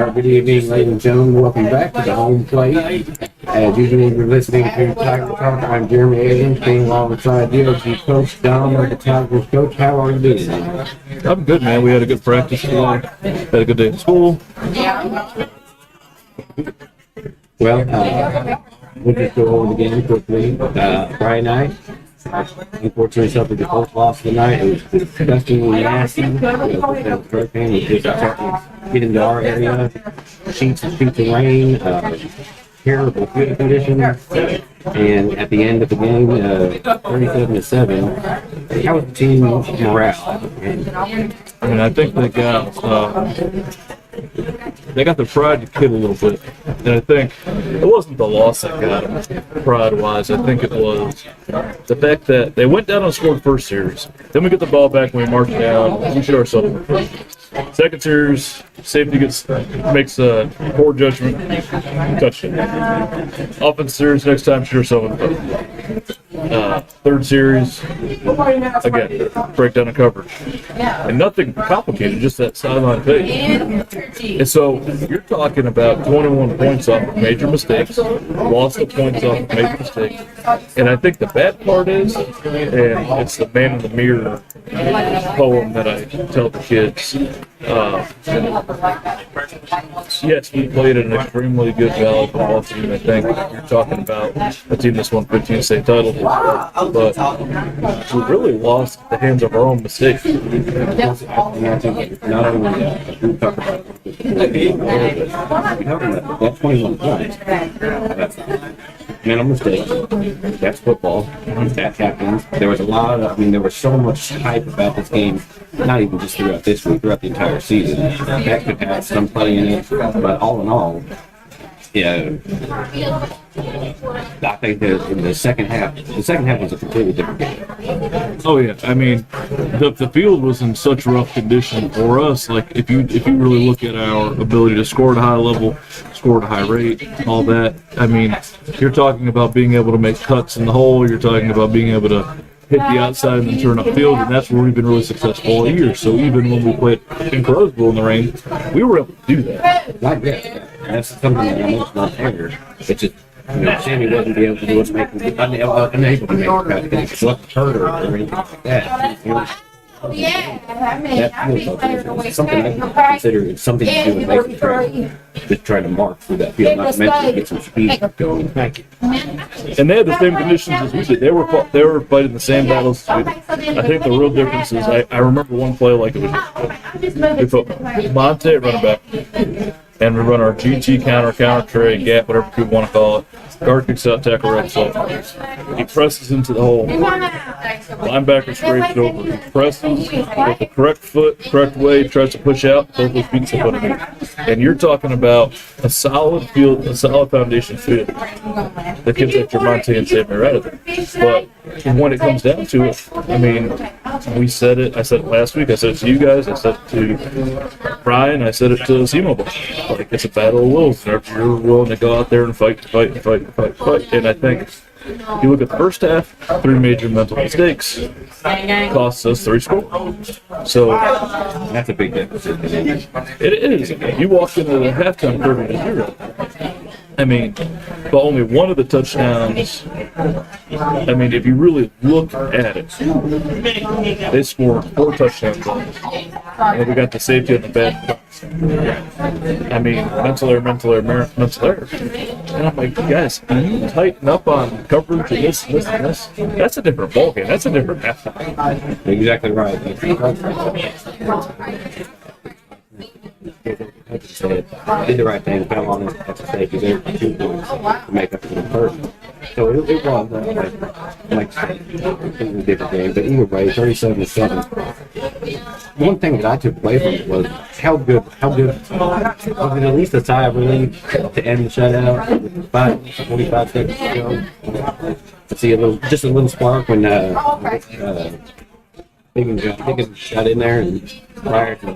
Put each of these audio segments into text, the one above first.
Good evening, ladies and gentlemen. Welcome back to the home plate. As usual, you're listening to Tiger Talk. I'm Jeremy Adams, being alongside DOG Coach Dom, the Tigers coach. How are you doing? I'm good, man. We had a good practice today. Had a good day at school. Well, we'll just go over the game quickly. Friday night, unfortunately, suffered the first loss of the night. It was disgustingly nasty. The hurricane was just starting to get into our area. Sheets and sheets of rain. Terrible field conditions. And at the end of the game, 37-7, how was the team morale? I mean, I think they got the pride to kid a little bit. And I think it wasn't the loss that got them pride-wise. I think it was the fact that they went down and scored the first series. Then we get the ball back and we march down. We shoot ourselves. Second series, safety makes a poor judgment, touchdown. Offense series, next time, shoot ourselves in the foot. Third series, again, breakdown of coverage. And nothing complicated, just that sideline pace. And so you're talking about 21 points off of major mistakes, lost the points off of major mistakes. And I think the bad part is, and it's the man in the mirror poem that I tell the kids. Yes, we played an extremely good Valley football team. I think you're talking about a team that's won 15 state titles, but we really lost the hands of our own mistakes. Not only we talk about that 21 points. Mental mistakes. That's football. That happens. There was a lot of, there was so much hype about this game, not even just throughout this week, throughout the entire season. That could have some play in it, but all in all, yeah, I think that in the second half was a completely different game. Oh yeah, I mean, the field was in such rough condition for us. Like if you really look at our ability to score at a high level, score at a high rate, all that. I mean, you're talking about being able to make cuts in the hole. You're talking about being able to hit the outside and then turn upfield, and that's where we've been really successful all year. So even when we played in Crowsville in the rain, we were able to do that. Not yet. That's something that I mentioned on air. It's just, Sammy wasn't able to do it, unable to make it. It wasn't hurt or anything like that. That's something I consider it's something to do with making trade. Just trying to mark through that field, not to mention get some speed going. Thank you. And they had the same conditions as we did. They were fighting the same battles as we did. I think the real difference is I remember one play like it was we put Monte at running back, and we run our GT counter tray, gap, whatever you want to call it. Guard kicks out, tackle right side. He presses into the hole. Linebacker scrapes it over. He presses with the correct foot, correct way, tries to push out, both those beats up underneath. And you're talking about a solid field, a solid foundation field that gives that your Monte and Sammy right of it. But when it comes down to it, I mean, we said it. I said it last week. I said it to you guys. I said it to Brian. I said it to Simo. Like, it's a battle of wills. You're willing to go out there and fight. And I think if you look at the first half, 3 major mental mistakes cost us 3 scores. So that's a big difference. It is. You walk into the halftime curve at 0. I mean, but only one of the touchdowns, I mean, if you really look at it, they scored 4 touchdowns. And we got the safety on the bad. I mean, mental error. And I'm like, guys, you tighten up on coverage and this. That's a different ballgame. That's a different halftime. Exactly right. Did the right thing, fell on it at the safety. There were 2 points to make up for the first. So it was like I said, it was a different game. But either way, 37-7. One thing that I took away from it was how good was it at least a sigh of relief to end the shutout with 45 seconds to go. To see a little spark when Higgins shot in there and prior to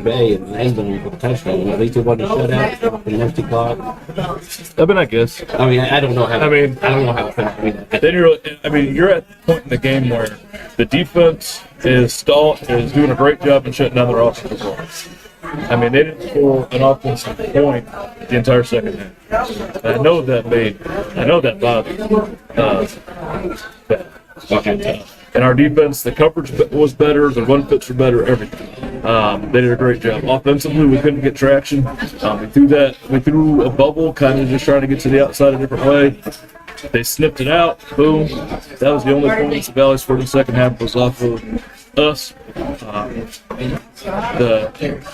Bay and end zone for the touchdown. At least it wasn't a shutout, an empty clock. I mean, I guess. I mean, I don't know how. I don't know how. Then you're at the point in the game where the defense is doing a great job in shutting down their offensive performance. I mean, they didn't score an offensive point the entire second half. And I know that bothered that. Okay. And our defense, the coverage was better, the run fits were better, everything. They did a great job. Offensively, we couldn't get traction. We threw a bubble, kind of just trying to get to the outside a different way. They snipped it out. Boom. That was the only points the Valley scored in the second half was off of us.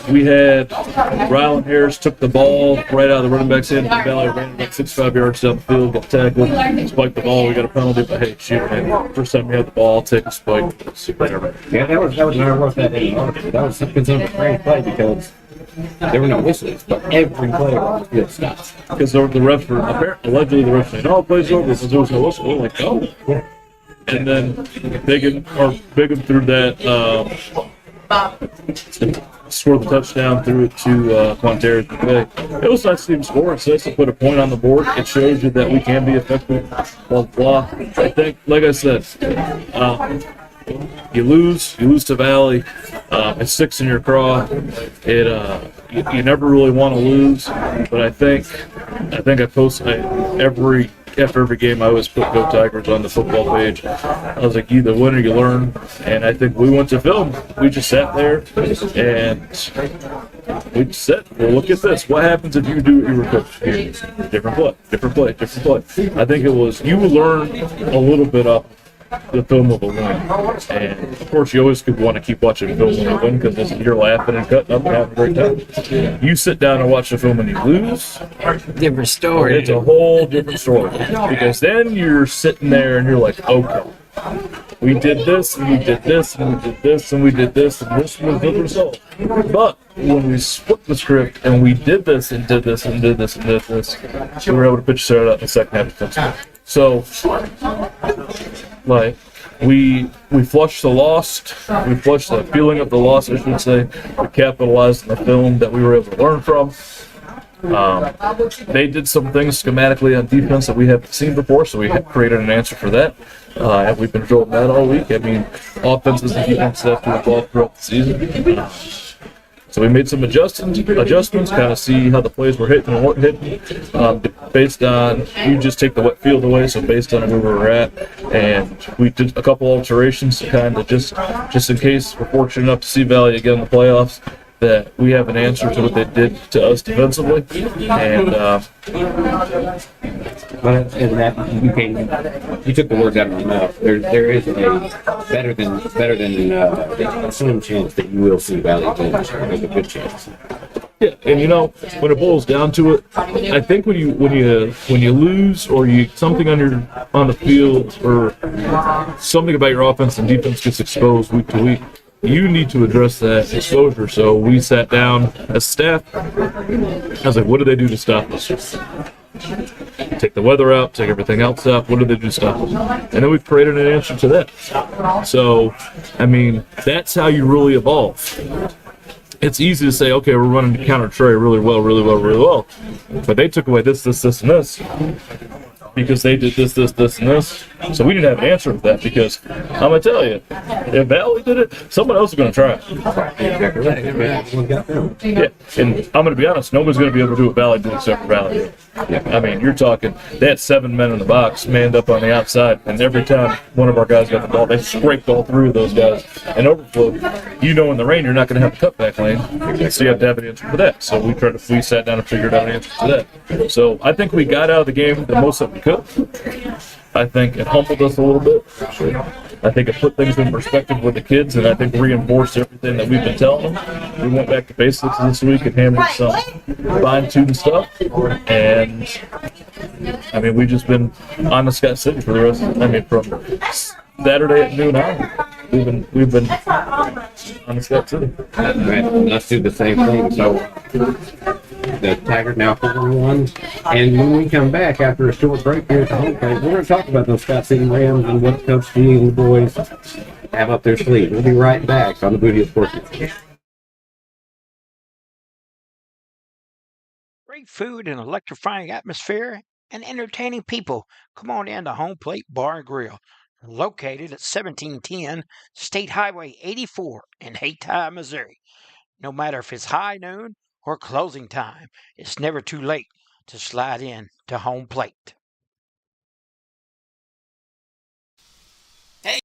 We had Rylan Harris took the ball right out of the running back's hand. The Valley ran about 65 yards down the field, got tackled, spiked the ball. We got a penalty, but hey, shoot, man. First time we had the ball, take a spike, whatever. Yeah, that was when I wrote that in. That was considered a great play because there were no whistles, but every player on the field stopped. Because the refs were allegedly the refs saying, "Oh, play's over," because there was no whistle. We're like, "Oh." Yeah. And then Bigham threw that, scored the touchdown, threw it to Quanterra. It was nice to see him score. It's nice to put a point on the board. It shows you that we can be effective. Blah. I think, like I said, you lose to Valley. It sticks in your craw. You never really want to lose, but I think I post after every game, I always put "Go Tigers" on the football page. I was like, either win or you learn. And I think we went to film. We just sat there and we just said, well, look at this. What happens if you do what you were coached to do? Different play. I think it was, you learn a little bit up the film of a win. And of course, you always could want to keep watching film when you win because you're laughing and cutting up and having a great time. You sit down and watch the film and you lose. Different story. It's a whole different story because then you're sitting there and you're like, okay, we did this and we did this and we did this and we did this and this was the result. But when we split the script and we did this and did this and did this and did this, we were able to pitch it out in the second half defensively. So, like, we flushed the lost. We flushed the feeling of the loss, I should say. We capitalized on the film that we were able to learn from. They did some things schematically on defense that we haven't seen before, so we created an answer for that. And we've been drilling that all week. I mean, offenses and defenses have to evolve throughout the season. So we made some adjustments, kind of see how the plays were hitting and weren't hitting, based on, you just take the wet field away, so based on where we were at. And we did a couple alterations to kind of just in case we're fortunate enough to see Valley again in the playoffs, that we have an answer to what they did to us defensively. And you took the words out of my mouth. There is a better than a slim chance that you will see Valley finish. There's a good chance. yeah, and when it boils down to it, I think when you lose or something on the field or something about your offense and defense gets exposed week to week, you need to address that exposure. So we sat down as staff. I was like, what do they do to stop us? Take the weather out, take everything else out. What do they do to stop us? And then we've created an answer to that. So, I mean, that's how you really evolve. It's easy to say, okay, we're running counter Trey really well. But they took away this, and this. Because they did this, and this. So we didn't have an answer for that because I'm going to tell you, if Valley did it, someone else is going to try it. Yeah, and I'm going to be honest, nobody's going to be able to do what Valley did except for Valley. Yeah. I mean, you're talking, they had 7 men in the box, manned up on the outside, and every time one of our guys got the ball, they scraped all 3 of those guys and overflowed. In the rain, you're not going to have a cutback lane, so you have to have an answer for that. So we sat down and figured out an answer to that. So I think we got out of the game the most that we could. I think it humbled us a little bit. I think it put things in perspective with the kids, and I think reinforced everything that we've been telling them. We went back to basics this week and hammered some fine-tuned stuff. And, I mean, we've just been on the Scott City for the rest of from Saturday at noon on. We've been on the Scott City. Let's do the same thing. So the Tigers now 4-1, and when we come back after a short break here at the home plate, we're going to talk about those Scott City Rams and what Coach G and the boys have up their sleeve. We'll be right back on the Booty of Sports. Great food and electrifying atmosphere and entertaining people. Come on in to Home Plate Bar and Grill, located at 1710 State Highway 84 in Hayti, Missouri. No matter if it's high noon or closing time, it's never too late to slide in to home plate. Hey,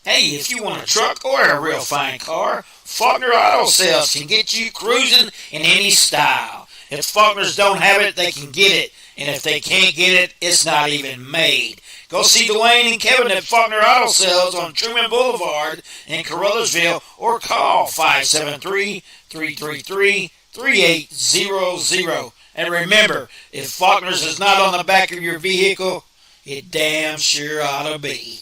if you want a truck or a real fine car, Faulkner Auto Sales can get you cruising in any style. If Faulkners don't have it, they can get it. And if they can't get it, it's not even made. Go see Dwayne and Kevin at Faulkner Auto Sales on Truman Boulevard in Caruthersville or call 573-333-3800. And remember, if Faulkner's is not on the back of your vehicle, it damn sure ought to be.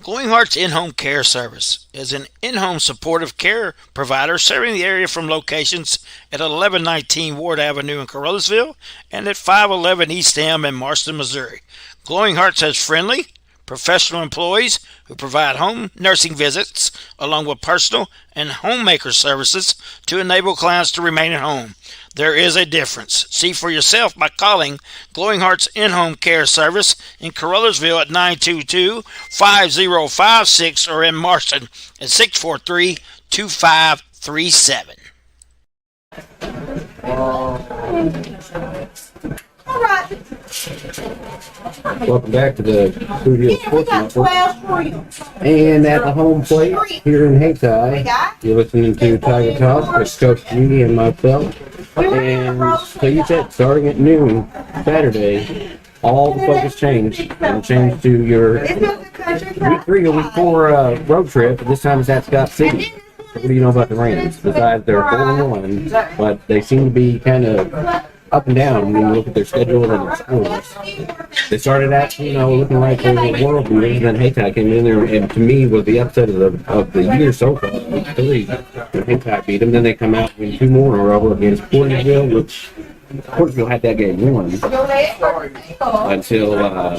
Glowing Hearts In-Home Care Service is an in-home supportive care provider serving the area from locations at 1119 Ward Avenue in Caruthersville and at 511 East Elm in Marston, Missouri. Glowing Hearts has friendly, professional employees who provide home nursing visits along with personal and homemaker services to enable clients to remain at home. There is a difference. See for yourself by calling Glowing Hearts In-Home Care Service in Caruthersville at 922-5056 or in Marston at 643-2537. Welcome back to the Studio Sports Network. And at the home plate here in Hayti, you're listening to Tiger Talk with Coach G and myself. And so you said starting at noon Saturday, all the focus changed. It'll change to your week 3 or week 4 road trip. But this time it's at Scott City. What do you know about the Rams? Besides they're 4-1, but they seem to be kind of up and down when you look at their schedule and their scores. They started out, looking like they were world beaters, and then Hayti came in there and to me was the upset of the year so far. Week 3, when Hayti beat them, then they come out and 2 more in a row against Porterville, which Porterville had that game won until a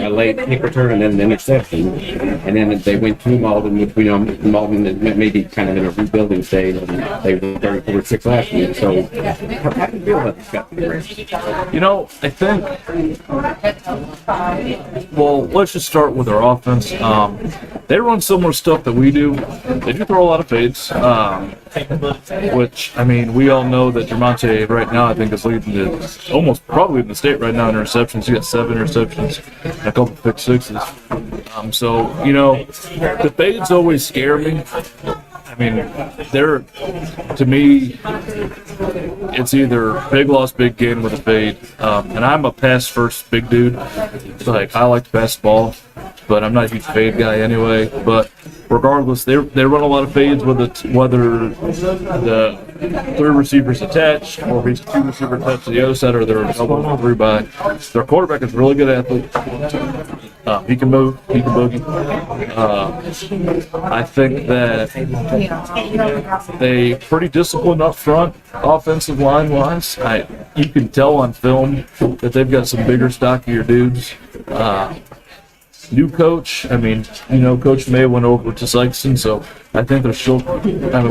late kick return and then an interception, and then they went to Malden, which we know Malden may be kind of in a rebuilding stage, and they were 34-6 last week. So, how do you feel about this guy? I think, well, let's just start with our offense. They run similar stuff that we do. They do throw a lot of fades, which, we all know that Jermonte right now, I think, is leading almost probably in the state right now in interceptions. He got 7 interceptions and a couple pick sixes. The fades always scare me. To me, it's either big loss, big gain with a fade. And I'm a pass first big dude. I like to pass the ball, but I'm not a huge fade guy anyway. But regardless, they run a lot of fades whether the 3 receivers attached or if he's 2 receivers attached to the other side or they're a double 3 by. Their quarterback is a really good athlete. He can move. He can boogie. I think that they pretty disciplined up front, offensive line wise. You can tell on film that they've got some bigger, stockier dudes. New coach, Coach May went over to Sykeston, so I think they're still,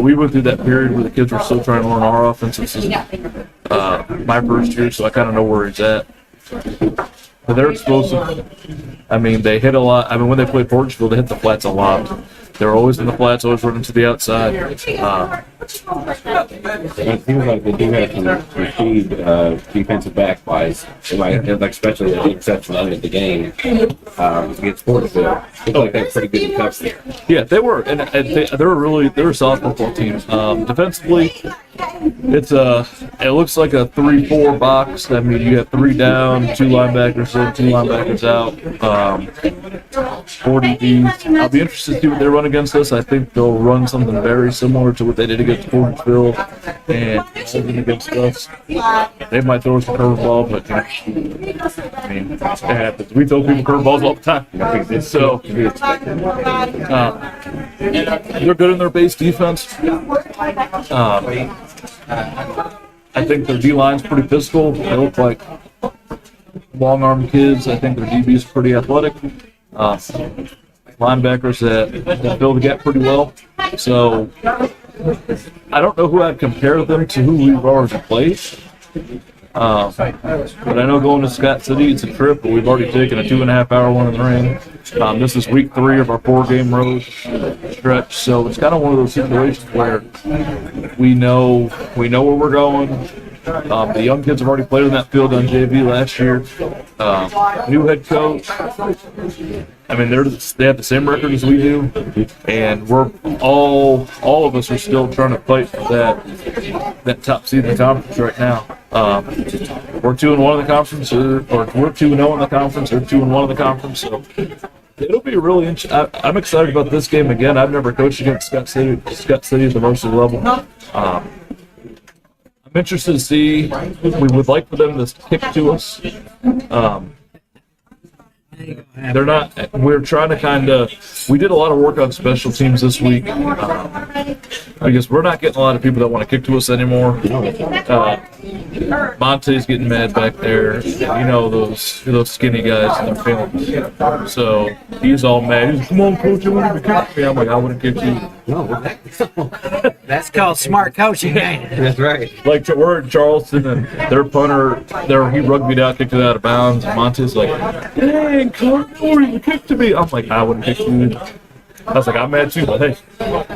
we went through that period where the kids were still trying to learn our offense. This is my first year, so I kind of know where he's at. But they're explosive. They hit a lot. When they played Porterville, they hit the flats a lot. They're always in the flats, always running to the outside. It seems like they do have some speed defensive back wise, especially the interception under the game against Porterville. Looks like they're pretty good in coverage. Yeah, they were, and they're a solid football team. Defensively, it looks like a 3-4 box. You have 3 down, 2 linebackers in, 2 linebackers out, 40 Ds. I'll be interested to see what they run against us. I think they'll run something very similar to what they did against Porterville and against us. They might throw us a curveball, but it happens. We throw people curveballs all the time. So they're good in their base defense. I think their D-line's pretty physical. They look like long-arm kids. I think their DB's pretty athletic. Linebackers that fill the gap pretty well. So I don't know who I'd compare them to who we've already played. But I know going to Scott City, it's a trip, but we've already taken a 2.5-hour one in the rain. This is week 3 of our 4-game road stretch, so it's kind of one of those situations where we know where we're going. The young kids have already played on that field on JV last year. New head coach. I mean, they have the same record as we do, and we're all of us are still trying to fight for that top seed in the conference right now. We're 2-1 in the conference, or we're 2-0 in the conference, or 2-1 in the conference. So it'll be really interesting. I'm excited about this game again. I've never coached against Scott City at the varsity level. I'm interested to see. We would like for them to kick to us. They're not. We're trying to we did a lot of work on special teams this week because we're not getting a lot of people that want to kick to us anymore. Monte's getting mad back there. Those skinny guys and their feelings. So he's all mad. He's like, "Come on, coach, you want to kick me?" I'm like, "I wouldn't kick you." No, That's called smart coaching, ain't it? that's right. Like we're in Charleston, and their punter, he rugby'd out, kicked it out of bounds. And Monte's like, "Dang, coach, you kicked to me." I'm like, "I wouldn't kick you." I was like, "I'm mad too," but hey.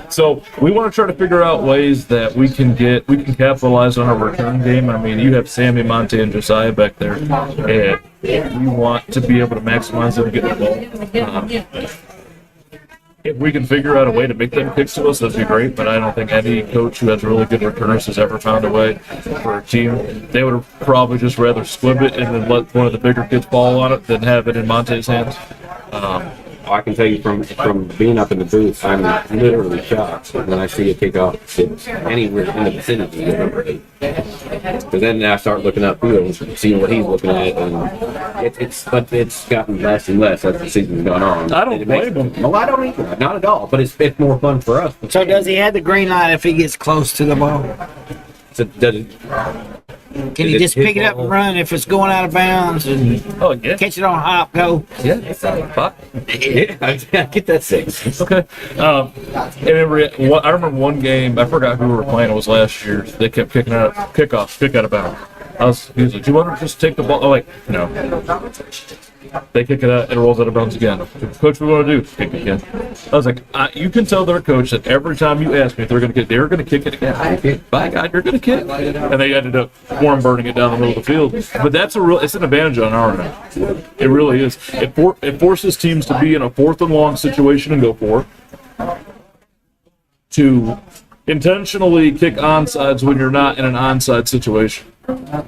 So we want to try to figure out ways that we can capitalize on our return game. I mean, you have Sammy, Monte, and Josiah back there, and we want to be able to maximize them getting the ball. If we can figure out a way to make them kicks to us, that'd be great. But I don't think any coach who has really good returners has ever found a way for a team. They would have probably just rather squib it and then let one of the bigger kids fall on it than have it in Monte's hands. I can tell you from being up in the booth, I'm literally shocked when I see a kickoff that's anywhere in the vicinity of number 8. Because then I start looking up field, seeing what he's looking at, and it's gotten less and less as the season's gone on. I don't blame him. No, I don't either. Not at all. But it's more fun for us. So does he have the green light if he gets close to the ball? So does it, Can he just pick it up and run if it's going out of bounds and catch it on hop, go? Yeah, it's not fine. Yeah, I get that 6. Okay. I remember one game, I forgot who we were playing, it was last year. They kept kicking out kick out of bounds. He was like, "Do you want to just take the ball?" I'm like, "No." They kick it out, it rolls out of bounds again. "Coach, what do we want to do?" Kick it again. I was like, you can tell their coach that every time you ask me if they're going to kick, they're going to kick it again. By God, you're going to kick. And they ended up worm burning it down the middle of the field. But it's an advantage on our end. It really is. It forces teams to be in a 4th and long situation and go for it. To intentionally kick onsides when you're not in an onside situation.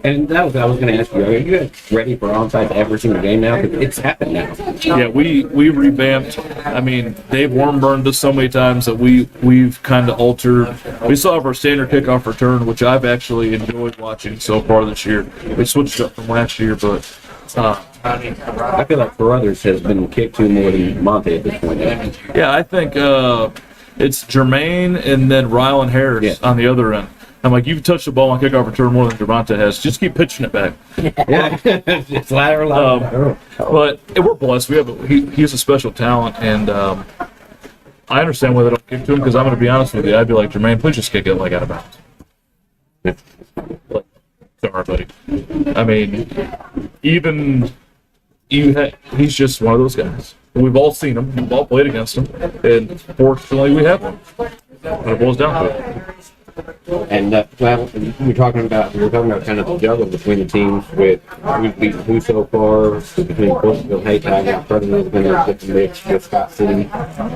And that was what I was going to ask you. Are you guys ready for onside every single game now? It's happened now. Yeah, we revamped. I mean, they've worm burned us so many times that we've kind of altered. We still have our standard kickoff return, which I've actually enjoyed watching so far this year. We switched up from last year, but I feel like Carruthers has been kicked to more than Monte at this point. yeah, I think it's Jermaine and then Rylan Harris on the other end. I'm like, you've touched the ball on kickoff return more than Javante has. Just keep pitching it back. Yeah, it's lateral. But we're blessed. He's a special talent, and I understand why they don't kick to him because I'm going to be honest with you. I'd be like, Jermaine, please just kick it like out of bounds. Sorry, buddy. I mean, he's just one of those guys. We've all seen him. We've all played against him, and fortunately, we have one. But it boils down to it. And we're talking about kind of the juggle between the teams with who's beaten who so far between Brooksville, Haytag, and President's been a different mix with Scott City.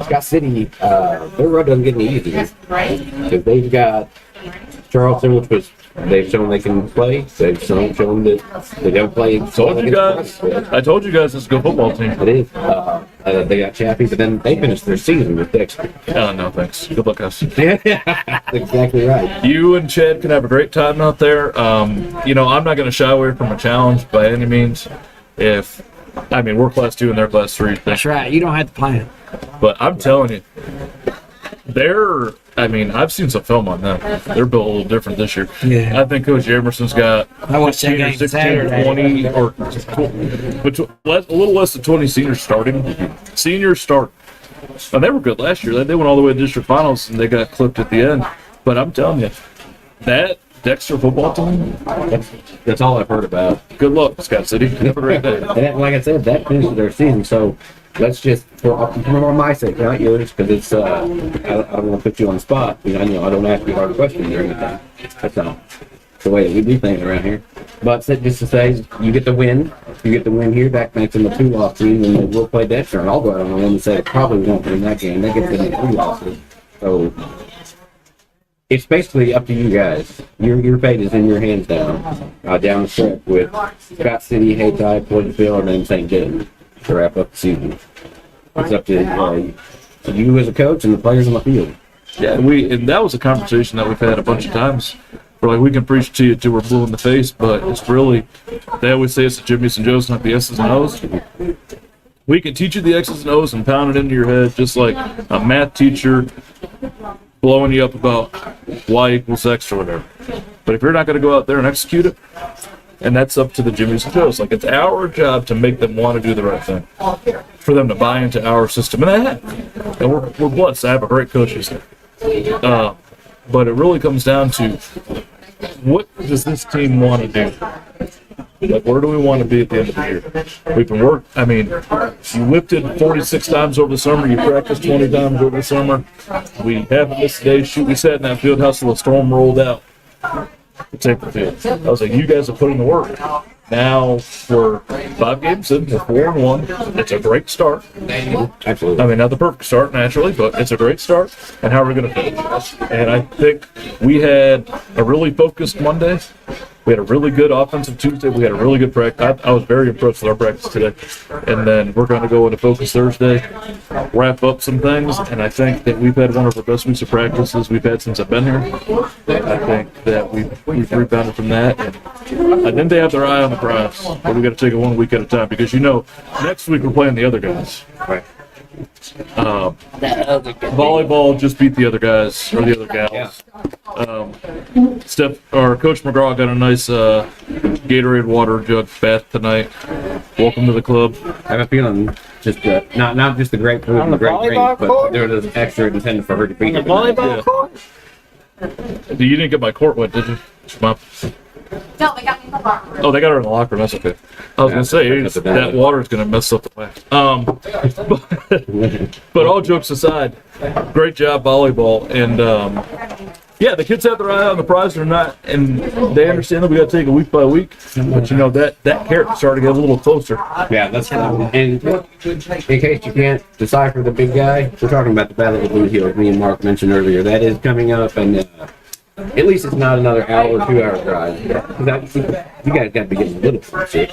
Scott City, their road doesn't get any easier because they've got Charleston, which was they've shown they can play. They've shown that they don't play. I told you guys it's a good football team. It is. They got Chappie, but then they finished their season with Dexter. No, thanks. Good luck, us. That's exactly right. You and Chad can have a great time out there. I'm not going to shy away from a challenge by any means. We're class 2 and they're class 3. That's right. You don't have to plan. But I'm telling you, I've seen some film on them. They're built a little different this year. Yeah. I think Coach Emerson's got I watched that game 16 or Saturday. 20 or a little less than 20 seniors starting. Seniors start. And they were good last year. They went all the way to district finals and they got clipped at the end. But I'm telling you, that Dexter football team. That's all I've heard about. Good luck, Scott City. Have a great day. And like I said, that finishes their season. So let's just, for my sake, not yours, because it's I don't want to put you on the spot. I don't ask you hard questions or anything. That's not the way that we do things around here. But just to say, you get the win. You get the win here. That makes them a 2-loss team, and we'll play Dexter. And I'll go out on a limb and say it probably won't win that game. That gets them 3 losses. So it's basically up to you guys. Your fate is in your hands down the stretch with Scott City, Hayti, Floydville, and then St. James to wrap up the season. It's up to you as a coach and the players on the field. Yeah, and that was a conversation that we've had a bunch of times. We're like, we can preach to you till we're blue in the face, but it's really, they always say it's the Jimmy's and Joe's, not the S's and O's. We can teach you the X's and O's and pound it into your head, just like a math teacher blowing you up about y equals X or whatever. But if you're not going to go out there and execute it, and that's up to the Jimmy's and Joe's. Like, it's our job to make them want to do the right thing, for them to buy into our system. And they have. And we're blessed. I have a great coaches there. But it really comes down to, what does this team want to do? Like, where do we want to be at the end of the year? We've been working. I mean, you lifted 46 times over the summer. You practiced 20 times over the summer. We haven't missed a day. Shoot, we sat in that field house till the storm rolled out to take the field. I was like, you guys are putting the work. Now we're 5 games in, we're 4-1. It's a great start. Absolutely. I mean, not the perfect start naturally, but it's a great start. And how are we going to finish? And I think we had a really focused Monday. We had a really good offensive Tuesday. We had a really good practice. I was very impressed with our practice today. And then we're going to go into focus Thursday, wrap up some things. And I think that we've had one of our best weeks of practices we've had since I've been here. I think that we've rebounded from that. And then they have their eye on the prize. But we got to take it 1 week at a time, because next week we're playing the other guys. Right. Volleyball just beat the other guys, or the other gals. Coach McGraw got a nice Gatorade water jug bath tonight. Welcome to the club. I have a feeling just not just the great food and the great drink, but there was extra intended for her to be The volleyball court? You didn't get my court wet, did you? No, they got me in the locker room. Oh, they got her in the locker room. That's okay. I was gonna say that water is gonna mess up the wax. But all jokes aside, great job volleyball, and yeah, the kids have their eye on the prize or not, and they understand that we got to take it week by week. But that carrot started to get a little closer. Yeah, that's and in case you can't decipher the big guy, we're talking about the Battle of the Blue Hills. Me and Mark mentioned earlier that is coming up, and at least it's not another hour or 2 hour drive. You guys got to be getting a little sick.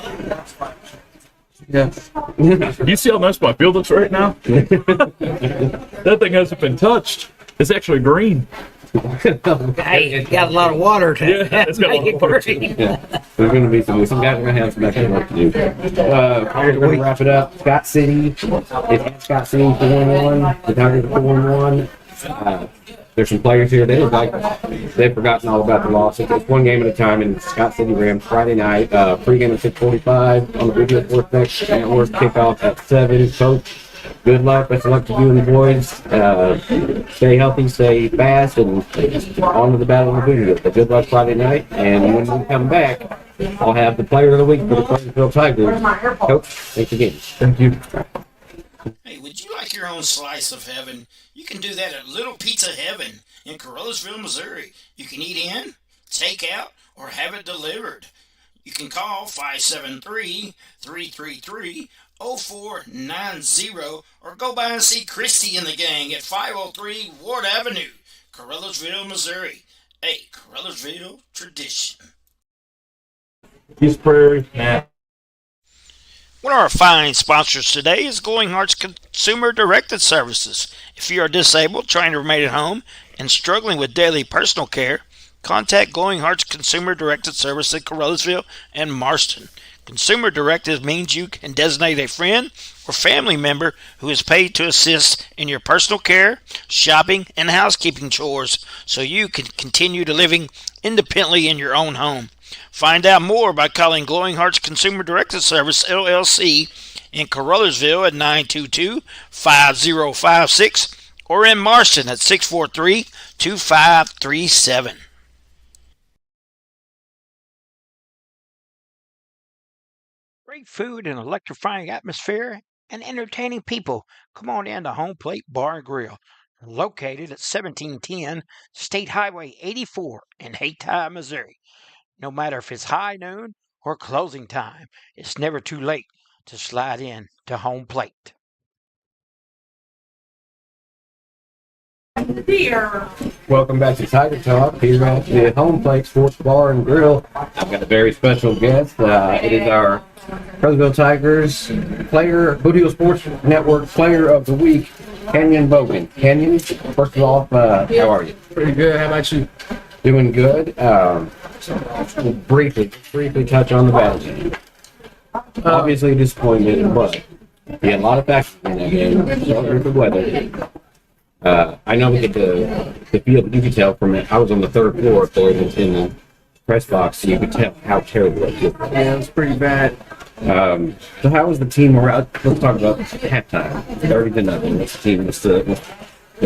Yeah. Do you see how nice my field looks right now? That thing hasn't been touched. It's actually green. Hey, it's got a lot of water to it. Yeah, it's got a lot of water to it. Yeah, there's going to be some guys are going to have some extra work to do. We're going to wrap it up. Scott City, it's Scott City 4-1. The Tigers 4-1. There's some players here. They've forgotten all about the loss. It's one game at a time. And Scott City Rams Friday night, pregame at 6:45 on the Big Hill Sports Network. Kickoff at 7. Coach, good luck. Best of luck to you and the boys. Stay healthy, stay fast, and on to the Battle of the Big Hill. But good luck Friday night. And when we come back, I'll have the Player of the Week for the Pleasantville Tigers. Coach, thanks again. Thank you. Hey, would you like your own slice of heaven? You can do that at Little Pizza Heaven in Carolysville, Missouri. You can eat in, take out, or have it delivered. You can call 573-333-0490 or go by and see Christy and the gang at 503 Ward Avenue, Carolysville, Missouri. A Carolysville tradition. East Prairie, nah. One of our fine sponsors today is Glowing Hearts Consumer Directed Services. If you are disabled, trying to remain at home, and struggling with daily personal care, contact Glowing Hearts Consumer Directed Service in Carolysville and Marston. Consumer Directed means you can designate a friend or family member who is paid to assist in your personal care, shopping, and housekeeping chores so you can continue to living independently in your own home. Find out more by calling Glowing Hearts Consumer Directed Service, LLC, in Carolysville at 922-5056 or in Marston at 643-2537. Great food and electrifying atmosphere and entertaining people. Come on in to Home Plate Bar and Grill, located at 1710 State Highway 84 in Hayti, Missouri. No matter if it's high noon or closing time, it's never too late to slide in to Home Plate. Welcome back to Tiger Talk here at the Home Plate Sports Bar and Grill. I've got a very special guest. It is our Pleasantville Tigers player, Boot Heel Sports Network Player of the Week, KENYON BOGAN. KENYON, first of all, how are you? Pretty good. How about you? Doing good. Briefly touch on the battle. Obviously disappointed, but he had a lot of factors in that game. Starting with the weather. I know we get the feel, but you could tell from it. I was on the third floor up there in the press box, so you could tell how terrible it was. Yeah, it was pretty bad. So how was the team morale? Let's talk about halftime. 30-0. What's the team? What's the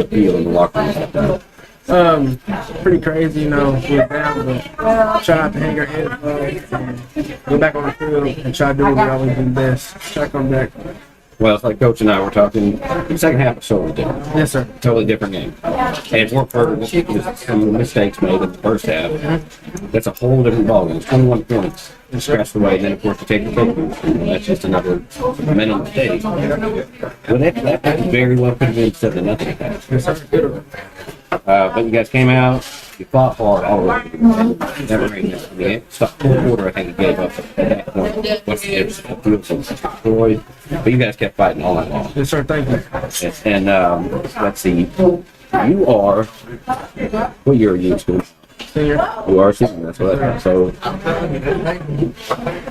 feel in the locker room at halftime? Pretty crazy, you know. We're down, but try to hang our head up and go back on the field and try to do what we always do best. Try to come back. Well, it's like Coach and I were talking. The second half was totally different. Yes, sir. Totally different game. And if we're some of the mistakes made in the first half, that's a whole different ballgame. It's 21 points. Scratch away, and then of course to take the focus. That's just another mental mistake. Well, that very well could have been 7-0. Yes, sir. But you guys came out. You fought hard all over. Never rained out. I mean, it stopped fourth quarter. I think it gave up at that point. What's the difference? Destroyed. But you guys kept fighting all night long. Yes, sir. Thank you. Yes, and let's see. You are. What year are you in school? Senior. You are a senior. That's what I thought. So,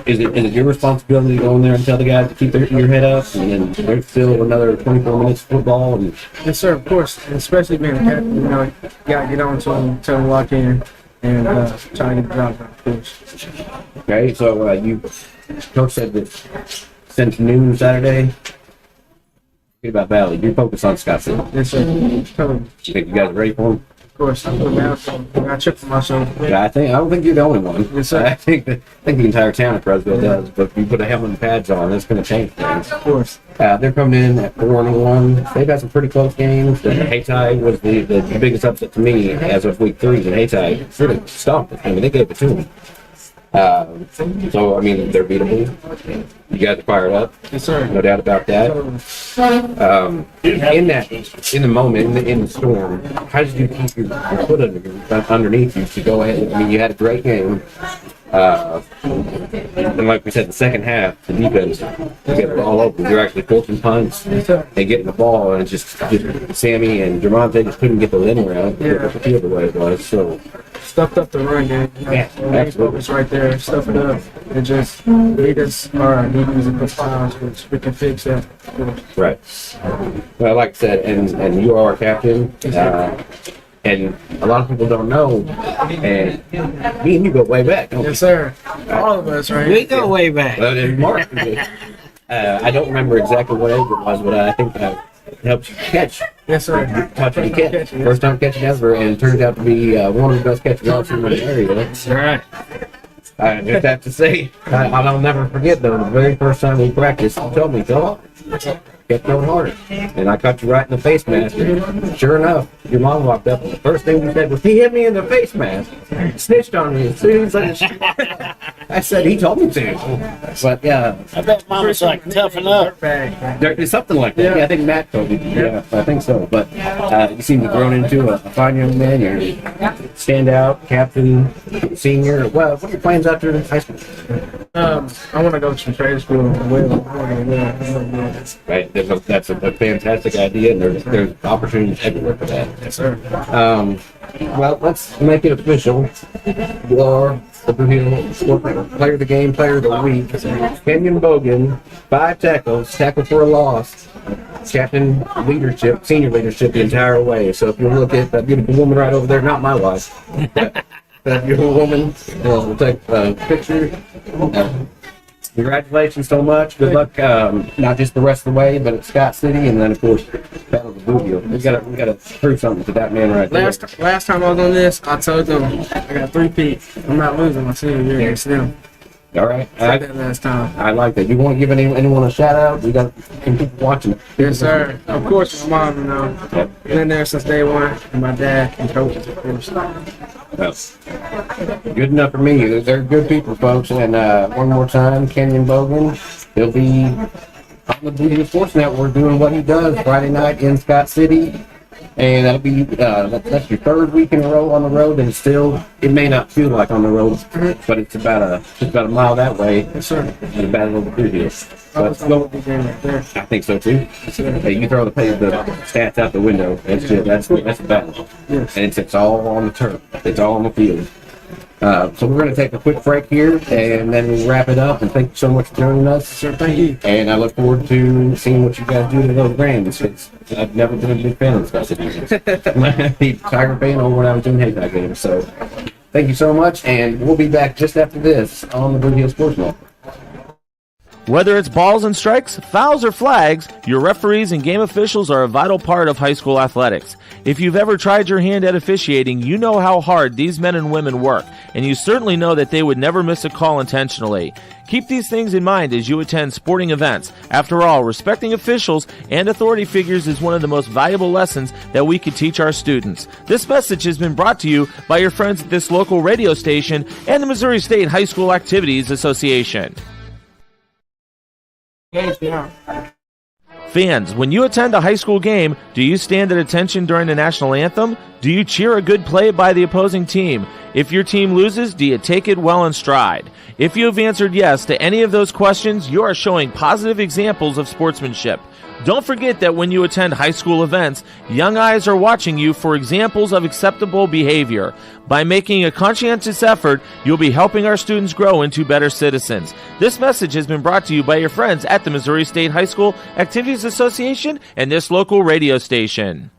is it your responsibility to go in there and tell the guys to keep your head up, and then there's still another 24 minutes of football? And Yes, sir. Of course. And especially being a captain, you know, you gotta get on to them, tell them to lock in, and try to get the job done. Of course. okay, so Coach said that since noon Saturday. Forget about Valley. You focus on Scott City. Yes, sir. Tell them. You think you guys are ready for him? Of course. I'm putting out. I got a chip for myself. Yeah, I don't think you're the only one. Yes, sir. I think the entire town of Presville does. But if you put a helmet and pads on, it's going to change things. Of course. They're coming in at 4-1. They've had some pretty close games. Hayti was the biggest upset to me as of week 3. And Hayti really stomped it. I mean, they gave it to them. So I mean, they're beatable. You guys are fired up. Yes, sir. No doubt about that. In the moment, in the storm, how did you keep your foot underneath you to go ahead? I mean, you had a great game. And like we said, the second half, the defense, you get the ball open. You're actually forcing punts and getting the ball, and it's just Sammy and Jermonte just couldn't get the lane around the field the way it was. So Stuffed up the run game. Yeah, absolutely. Focus right there. Stuff it up. And just lead us our needs and times, which we can fix that. right. Well, like I said, and you are our captain. And a lot of people don't know, and me and you go way back, don't we? Yes, sir. All of us, right? We go way back. Well, and Mark, I don't remember exactly what age it was, but I think it helps you catch. Yes, sir. Touch and catch. First time catching ever, and it turns out to be one of the best catches I've seen in the area. That's right. I just have to say, I'll never forget though, the very first time we practiced, you told me, go on. Kept going harder. And I caught you right in the face mask. Sure enough, your mom walked up, and the first thing you said was, he hit me in the face mask. Snitched on me as soon as I said he told me to. But yeah, I bet Mama's like, toughen up. there's something like that. Yeah, I think Matt told me. Yeah, I think so. But you seem to have grown into a fine young man. You're standout, captain, senior. Well, what are your plans after high school? I want to go to trade school. Right, that's a fantastic idea, and there's opportunities everywhere for that. Yes, sir. Well, let's make it official. You are the Boot Heel Sport Player of the Game, Player of the Week. KENYON BOGAN, 5 tackles, tackle for a loss, captain leadership, senior leadership the entire way. So if you look at that beautiful woman right over there, not my wife, that beautiful woman, we'll take a picture. Congratulations so much. Good luck, not just the rest of the way, but at Scott City, and then of course Battle of the Boot Heel. We gotta prove something to that man right there. Last time I was on this, I told them I got 3 peats. I'm not losing my senior year against them. All right. Said that last time. I like that. You want to give anyone a shout out? We got some people watching. Yes, sir. Of course, my mom, you know, been in there since day one, and my dad and coaches, of course. Well, good enough for me. They're good people, folks. And one more time, Kenyon Bogan. He'll be on the BOGAN Sports Network doing what he does Friday night in Scott City. And that'll be that's your third week in a row on the road, and still it may not feel like on the road, but it's about a mile that way. Yes, sir. And about a little bit here. But Go big game right there. I think so too. Hey, you throw the stats out the window. That's a battle. Yes. And it's all on the turf. It's all on the field. So we're going to take a quick break here, and then we'll wrap it up. And thank you so much for joining us. Sir, thank you. And I look forward to seeing what you guys do to those Rams. I've never been a big fan of Scott City. I'm a Tiger fan over when I was doing Haytime games. So thank you so much, and we'll be back just after this on the BOGAN Sports Network. Whether it's balls and strikes, fouls, or flags, your referees and game officials are a vital part of high school athletics. If you've ever tried your hand at officiating, you know how hard these men and women work, and you certainly know that they would never miss a call intentionally. Keep these things in mind as you attend sporting events. After all, respecting officials and authority figures is one of the most valuable lessons that we could teach our students. This message has been brought to you by your friends at this local radio station and the Missouri State High School Activities Association. Fans, when you attend a high school game, do you stand at attention during the national anthem? Do you cheer a good play by the opposing team? If your team loses, do you take it well in stride? If you have answered yes to any of those questions, you are showing positive examples of sportsmanship. Don't forget that when you attend high school events, young eyes are watching you for examples of acceptable behavior. By making a conscientious effort, you'll be helping our students grow into better citizens. This message has been brought to you by your friends at the Missouri State High School Activities Association and this local radio station.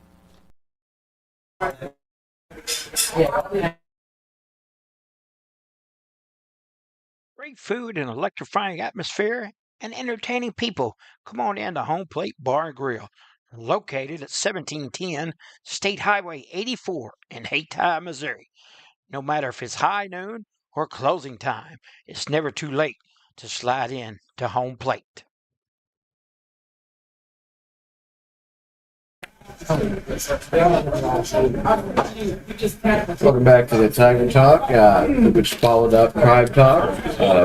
Great food and electrifying atmosphere and entertaining people. Come on in to Home Plate Bar and Grill, located at 1710 State Highway 84 in Haytime, Missouri. No matter if it's high noon or closing time, it's never too late to slide in to Home Plate. Welcome back to the Tiger Talk, which followed up Tribe Talk.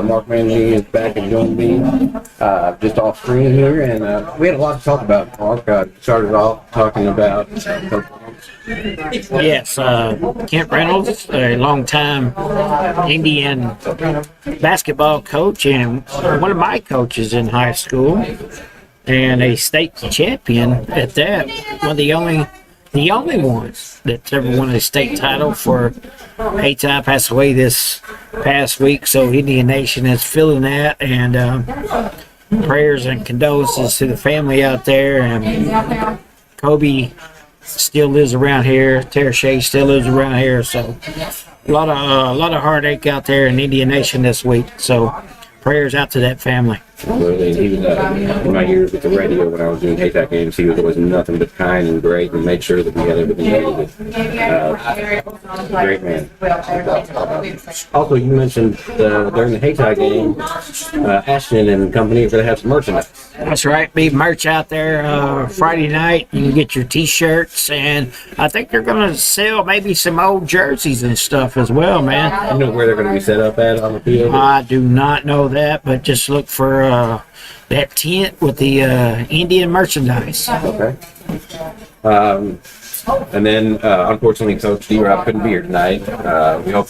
Mark Manley is back and joined me just off screen here, and we had a lot to talk about. Mark started off talking about. Yes, Kent Reynolds, a longtime Indian basketball coach and one of my coaches in high school, and a state champion at that. One of the only ones that's ever won a state title for Haytime. Passed away this past week, so Indian Nation is feeling that, and prayers and condolences to the family out there. And Kobe still lives around here. Tara Shea still lives around here, so a lot of heartache out there in Indian Nation this week. So prayers out to that family. And he was in my years with the radio when I was doing Haytime games. He was always nothing but kind and great, and made sure that we had everything ready. Great man. Also, you mentioned during the Haytime game, Ashton and company are going to have some merchandise. That's right. Be merch out there Friday night. You can get your T-shirts, and I think they're going to sell maybe some old jerseys and stuff as well, man. You know where they're going to be set up at on the field? I do not know that, but just look for that tent with the Indian merchandise. Okay. And then, unfortunately, Coach D-Rob couldn't be here tonight. We hope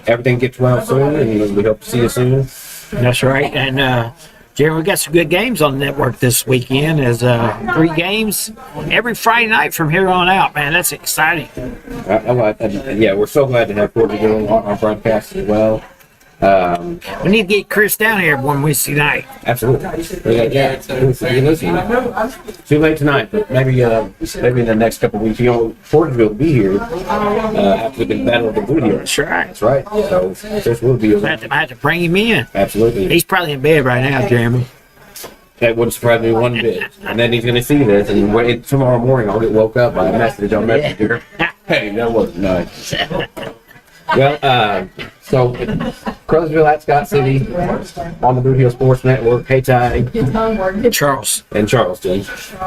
everything gets well soon, and we hope to see you soon. That's right. And Jerry, we got some good games on the network this weekend. There's 3 games every Friday night from here on out, man. That's exciting. Yeah, we're so glad to have Porterville on our broadcast as well. We need to get Chris down here one Wednesday night. Absolutely. Too late tonight, but maybe in the next couple of weeks. Porterville will be here after the Battle of the Video. That's right. That's right. So this will be. I have to bring him in. Absolutely. He's probably in bed right now, Jeremy. That wouldn't surprise me one bit. And then he's going to see this, and tomorrow morning I'll get woke up by a message on Messenger. Hey, that wasn't nice. Well, so Crosville at Scott City on the Boot Hill Sports Network. Hey Ty Charles and Charleston.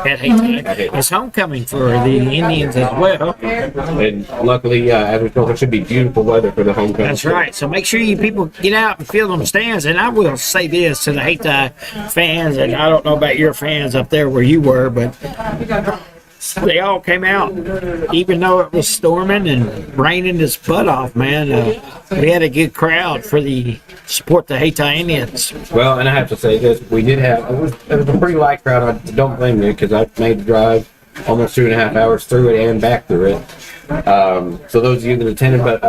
at Hayti. It's homecoming for the Indians as well. And luckily, as we told, it should be beautiful weather for the homecoming. That's right. So make sure you people get out and fill them stands. And I will say this to the Hayti fans, and I don't know about your fans up there where you were, but they all came out, even though it was storming and raining his butt off, man. We had a good crowd for the support the Hayti Indians. Well, and I have to say this, we did have, it was a pretty light crowd. I don't blame you because I made the drive almost 2.5 hours through it and back through it. So those of you that attended, but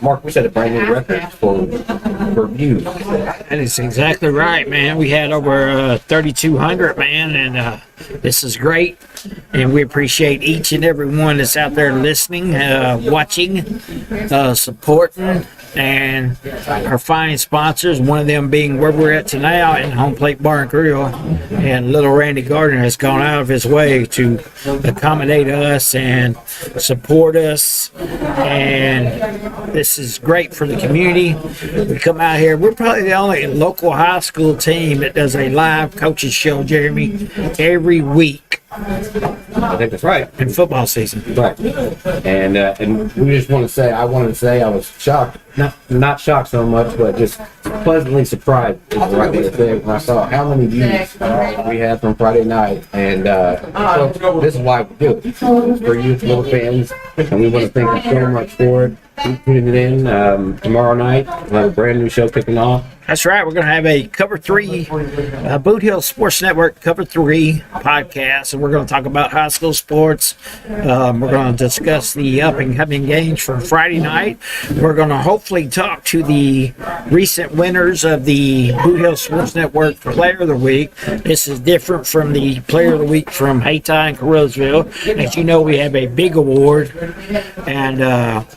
Mark, we set a brand new record for views. That is exactly right, man. We had over 3,200, man, and this is great. And we appreciate each and every one that's out there listening, watching, supporting, and our fine sponsors, one of them being where we're at tonight in Home Plate Bar and Grill. And little Randy Gardner has gone out of his way to accommodate us and support us. And this is great for the community. We come out here. We're probably the only local high school team that does a live coaches show, Jeremy, every week. I think that's right. In football season. Right. And we just wanted to say, I was shocked. Not shocked so much, but just pleasantly surprised is the right way to say it when I saw how many views we had from Friday night. And so this is why we do it. It's for you, little fans. And we want to thank you so much for it. Keep tuning it in. Tomorrow night, we'll have a brand new show kicking off. That's right. We're going to have a Cover 3, Boot Hill Sports Network Cover 3 podcast, and we're going to talk about high school sports. We're going to discuss the up-and-coming games from Friday night. We're going to hopefully talk to the recent winners of the Boot Hill Sports Network Player of the Week. This is different from the Player of the Week from Hayti and Carolsville. As you know, we have a big award, and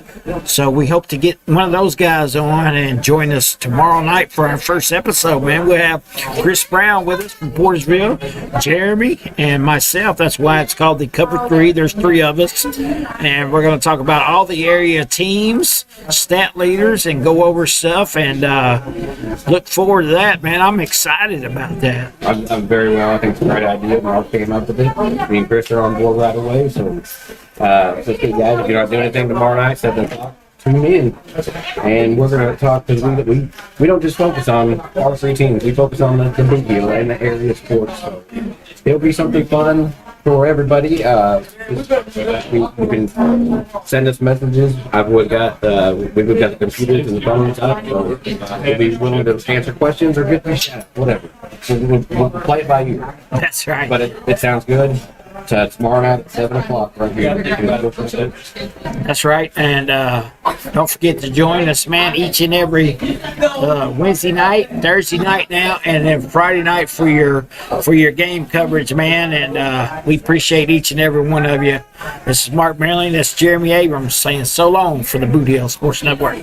so we hope to get one of those guys on and join us tomorrow night for our first episode, man. We'll have Chris Brown with us from Portersville, Jeremy, and myself. That's why it's called the Cover 3. There's 3 of us. And we're going to talk about all the area teams, stat leaders, and go over stuff. And look forward to that, man. I'm excited about that. I'm very well. I think it's a great idea. Mark came up with it. Me and Chris are on board right away. So, let's get guys. If you're not doing anything tomorrow night, 7 o'clock, tune in. And we're going to talk because we don't just focus on all 3 teams. We focus on the Boot Hill and the area sports. So it'll be something fun for everybody. You can send us messages. We've got the computers and the phones up, so we'll be willing to answer questions or get whatever. We'll play it by ear. That's right. But it sounds good. Tomorrow night at 7 o'clock right here. That's right. And don't forget to join us, man, each and every Wednesday night, Thursday night now, and then Friday night for your game coverage, man. And we appreciate each and every one of you. This is Mark Maryland. This is Jeremy Abrams saying so long for the Boot Hill Sports Network.